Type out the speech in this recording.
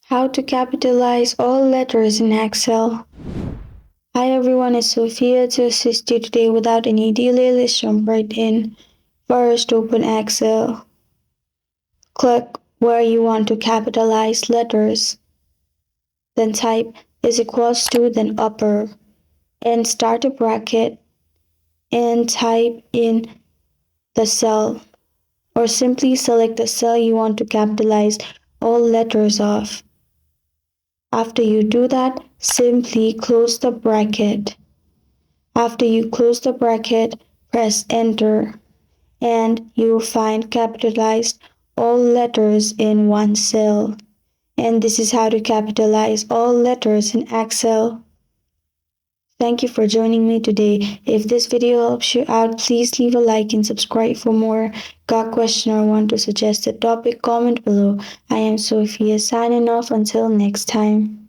How to capitalize all letters in Excel. Hi everyone, it's Sophia to assist you today without any delay. Let's jump right in. First, open Excel. Click where you want to capitalize letters. Then type is equals to, then upper, and start a bracket and type in the cell, or simply select the cell you want to capitalize all letters of. After you do that, simply close the bracket. After you close the bracket, press enter and you will find capitalized all letters in one cell. And this is how to capitalize all letters in Excel. Thank you for joining me today. If this video helps you out, please leave a like and subscribe for more. Got a question or want to suggest a topic? Comment below. I am Sophia signing off until next time.